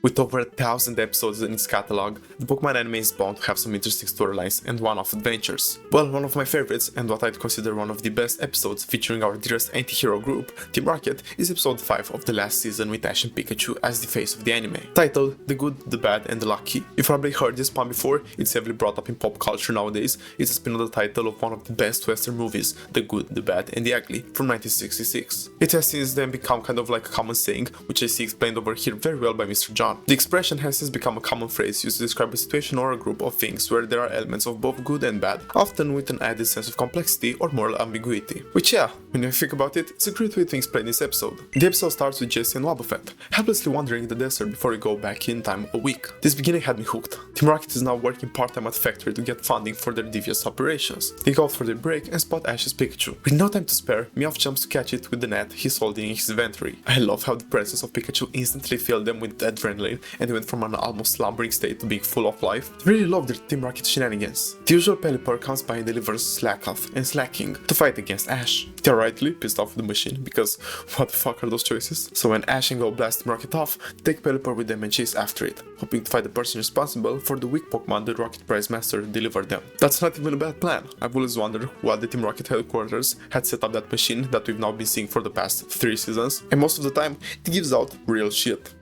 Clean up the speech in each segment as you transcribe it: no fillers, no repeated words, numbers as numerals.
With over 1,000 episodes in its catalog, the Pokemon anime is bound to have some interesting storylines and one-off adventures. Well, one of my favorites, and what I'd consider one of the best episodes featuring our dearest anti-hero group, Team Rocket, is episode 5 of the last season with Ash and Pikachu as the face of the anime. Titled The Good, the Bad and the Lucky. You've probably heard this pun before, it's heavily brought up in pop culture nowadays. It's a spin on the title of one of the best western movies, The Good, the Bad and the Ugly, from 1966. It has since then become kind of like a common saying, which I see explained over here very well by Mr. John. The expression has since become a common phrase used to describe a situation or a group of things where there are elements of both good and bad, often with an added sense of complexity or moral ambiguity. Which yeah, when you think about it, it's a great way to explain this episode. The episode starts with Jessie and Wobbuffet, helplessly wandering in the desert before we go back in time a week. This beginning had me hooked. Team Rocket is now working part-time at the factory to get funding for their devious operations. They go out for their break and spot Ash's Pikachu. With no time to spare, Meowth jumps to catch it with the net he's holding in his inventory. I love how the presence of Pikachu instantly filled them with adrenaline and they went from an almost slumbering state to being full of life. I really love their Team Rocket shenanigans. The usual Pelipper comes by and delivers Slackoth and Slacking to fight against Ash. They're rightly pissed off with the machine because what the fuck are those choices? So when Ash and Go blast Team Rocket off, they take Pelipper with them and chase after it, hoping to fight the person responsible for the weak Pokemon the Rocket Prize Master delivered them. That's not even a bad plan. I've always wondered why the Team Rocket headquarters had set up that machine that we've now been seeing for the past 3 seasons, and most of the time it gives out real shit.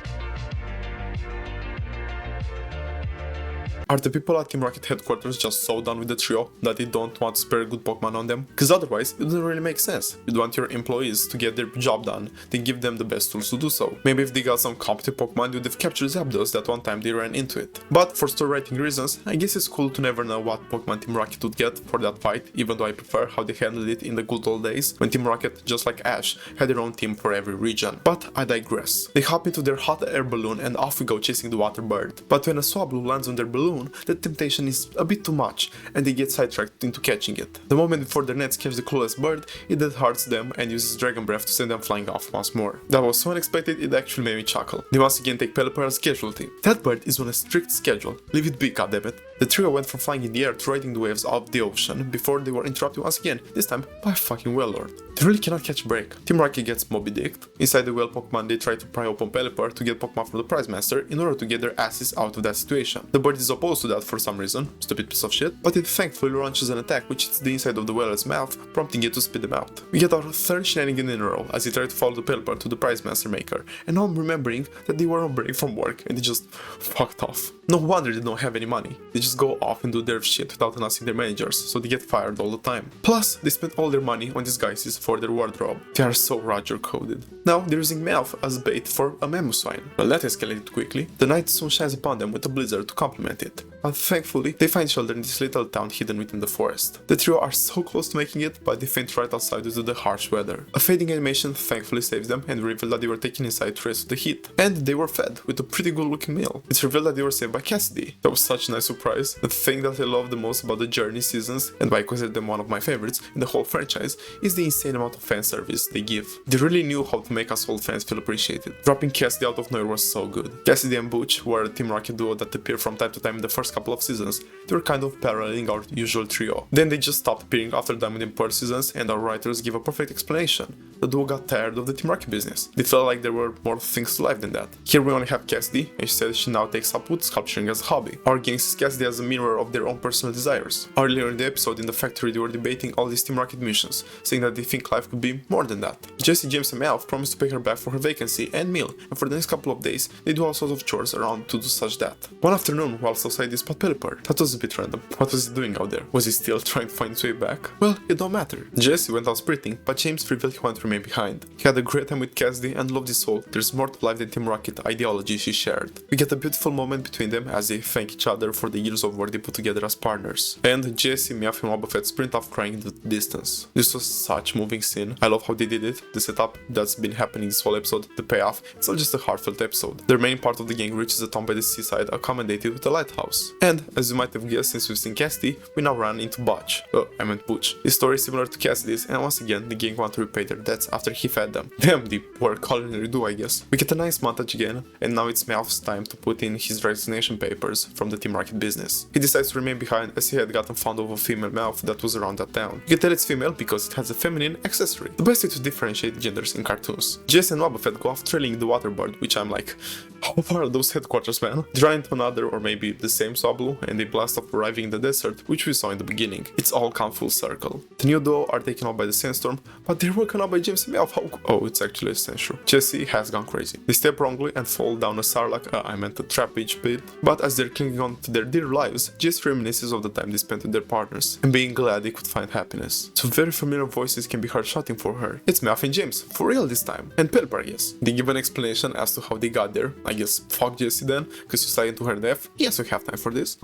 Are the people at Team Rocket headquarters just so done with the trio that they don't want to spare good Pokemon on them? Cause otherwise, it doesn't really make sense. You'd want your employees to get their job done, then give them the best tools to do so. Maybe if they got some competent Pokemon, you'd have captured Zapdos that one time they ran into it. But for story writing reasons, I guess it's cool to never know what Pokemon Team Rocket would get for that fight, even though I prefer how they handled it in the good old days, when Team Rocket, just like Ash, had their own team for every region. But I digress. They hop into their hot air balloon and off we go chasing the water bird. But when a Swablu lands on their balloon, the temptation is a bit too much, and they get sidetracked into catching it. The moment before their nets catch the clueless bird, it dead hearts them and uses Dragon Breath to send them flying off once more. That was so unexpected it actually made me chuckle. They once again take Pelipper as casualty. That bird is on a strict schedule. Leave it be, goddammit. The trio went from flying in the air to riding the waves of the ocean before they were interrupted once again, this time by a fucking Wailord. They really cannot catch a break. Team Rocket gets Moby Dicked. Inside the whale Pokemon, they try to pry open Pelipper to get Pokemon from the Prize Master in order to get their asses out of that situation. The bird is opposed to that for some reason, stupid piece of shit, but it thankfully launches an attack which hits the inside of the whale's mouth, prompting it to spit them out. We get our third shenanigan in a row as they try to follow the Pelipper to the Prize Master maker, and now I'm remembering that they were on break from work and they just fucked off. No wonder they don't have any money. They just go off and do their shit without announcing their managers, so they get fired all the time. Plus, they spend all their money on disguises for their wardrobe. They are so Roger coded. Now they're using Meowth as bait for a Mamoswine. Well, that escalated quickly. The night soon shines upon them with a blizzard to complement it. But thankfully, they find shelter in this little town hidden within the forest. The trio are so close to making it, but they faint right outside due to the harsh weather. A fading animation thankfully saves them and reveals that they were taken inside to resist the heat. And they were fed with a pretty good looking meal. It's revealed that they were saved by Cassidy. That was such a nice surprise. The thing that I love the most about the Journey seasons, and why I consider them one of my favorites in the whole franchise, is the insane amount of fan service they give. They really knew how to make us old fans feel appreciated. Dropping Cassidy out of nowhere was so good. Cassidy and Butch were a Team Rocket duo that appeared from time to time in the first couple of seasons. They were kind of paralleling our usual trio. Then they just stopped appearing after Diamond and Pearl seasons, and our writers give a perfect explanation. The duo got tired of the Team Rocket business. They felt like there were more things to life than that. Here we only have Cassidy, and she says she now takes up wood sculpturing as a hobby. Our gang sees Cassidy as a mirror of their own personal desires. Earlier in the episode in the factory they were debating all these Team Rocket missions, saying that they think life could be more than that. Jessie, James and Meowth promise to pay her back for her vacancy and meal, and for the next couple of days they do all sorts of chores around to do such that. One afternoon, whilst outside they spot Pelipper. That was a bit random. What was he doing out there? Was he still trying to find his way back? Well, it don't matter. Jessie went out sprinting, but James revealed he wanted to remain behind. He had a great time with Cassidy and loved his soul. There's more to life than Team Rocket ideology she shared. We get a beautiful moment between them as they thank each other for the years of work they put together as partners. And Jessie, Meowth and Wobbuffet sprint off crying in the distance. This was such a moving scene. I love how they did it. The setup that's been happening this whole episode, the payoff, it's all just a heartfelt episode. The remaining part of the gang reaches a town by the seaside accommodated with a lighthouse. And as you might have guessed since we've seen Cassidy, we now run into Butch. I meant Butch. His story is similar to Cassidy's, and once again the gang want to repay their debts after he fed them. Damn, the poor culinary do, I guess. We get a nice montage again, and now it's Meowth's time to put in his resignation papers from the Team Rocket business. business. He decides to remain behind as he had gotten fond of a female Meowth that was around that town. You can tell it's female because it has a feminine accessory. The best way to differentiate genders in cartoons. Jessie and Wobbuffet go off trailing the water bird, which I'm like, how far are those headquarters, man? They run into another or maybe the same Swablu and they blast off arriving in the desert, which we saw in the beginning. It's all come full circle. The new duo are taken out by the sandstorm, but they're woken up by James and Meowth. Oh, it's actually a censure. Jessie has gone crazy. They step wrongly and fall down a sarlacc, I meant a trapeze pit, but as they're clinging on to their dear lives, Jessie reminisces of the time they spent with their partners and being glad they could find happiness. So very familiar voices can be heard shouting for her. It's Meowth and James, for real this time. And Pelipper, I guess. They give an explanation as to how they got there. I guess fuck Jessie then, cause you slide into her death. Yes, we have time for this.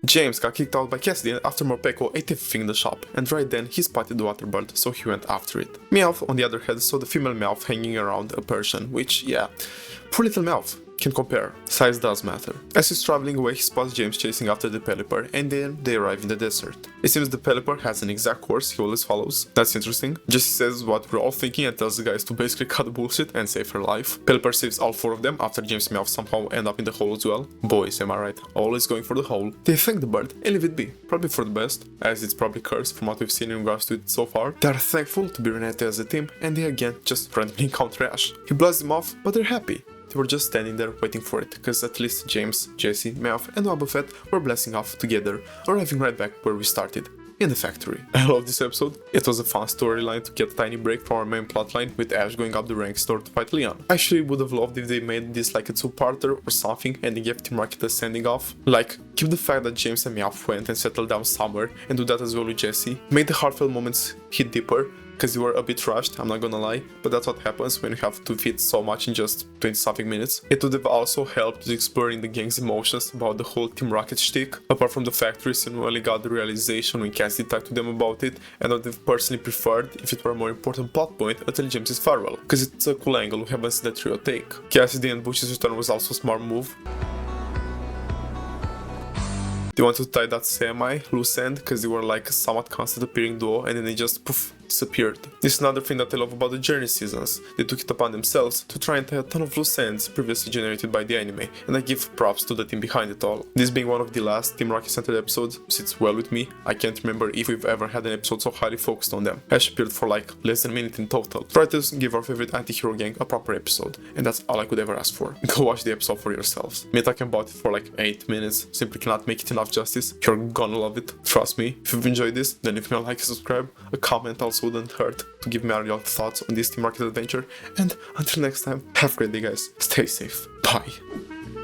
James got kicked out by Cassidy after Morpeko ate everything in the shop, and right then he spotted the water bird, so he went after it. Meowth, on the other hand, saw the female Meowth hanging around a Persian, which, yeah, poor little Meowth. Can compare. Size does matter. As he's traveling away, he spots James chasing after the Pelipper, and then they arrive in the desert. It seems the Pelipper has an exact course he always follows. That's interesting. Jessie says what we're all thinking and tells the guys to basically cut the bullshit and save her life. Pelipper saves all 4 of them after James and Meowth somehow end up in the hole as well. Boys, am I right? Always going for the hole. They thank the bird and leave it be. Probably for the best, as it's probably cursed from what we've seen in regards to it so far. They're thankful to be reunited as a team, and they again just randomly encounter Ash. He blasts them off, but they're happy. They were just standing there waiting for it, because at least James, Jessie, Meowth and Wobbuffet were blasting off together, arriving right back where we started, in the factory. I love this episode. It was a fun storyline to get a tiny break from our main plotline with Ash going up the ranks to fight Leon. I actually would have loved if they made this like a 2-parter or something and they gave Team Rocket a sending off. Like, keep the fact that James and Meowth went and settled down somewhere and do that as well with Jessie. Make the heartfelt moments hit deeper, because you were a bit rushed, I'm not gonna lie, but that's what happens when you have to fit so much in just 20 something minutes. It would have also helped with exploring the gang's emotions about the whole Team Rocket shtick. Apart from the factory scene, we only got the realization when Cassidy talked to them about it, and what they've personally preferred if it were a more important plot point until James's farewell, because it's a cool angle we haven't seen the trio take. Cassidy and Butch's return was also a smart move. They wanted to tie that semi-loose end because they were like a somewhat constant appearing duo and then they just poof, disappeared. This is another thing that I love about the Journey seasons. They took it upon themselves to try and tie a ton of loose ends previously generated by the anime, and I give props to the team behind it all. This being one of the last Team Rocket centered episodes sits well with me. I can't remember if we've ever had an episode so highly focused on them. Ash appeared for like less than a minute in total. Try to give our favorite anti-hero gang a proper episode, and that's all I could ever ask for. Go watch the episode for yourselves. Me talking about it for like 8 minutes simply cannot make it enough justice. You're gonna love it. Trust me. If you've enjoyed this, then leave me a like and subscribe. A comment also wouldn't hurt to give me all your thoughts on this Team Rocket adventure. And until next time, have a great day guys. Stay safe. Bye.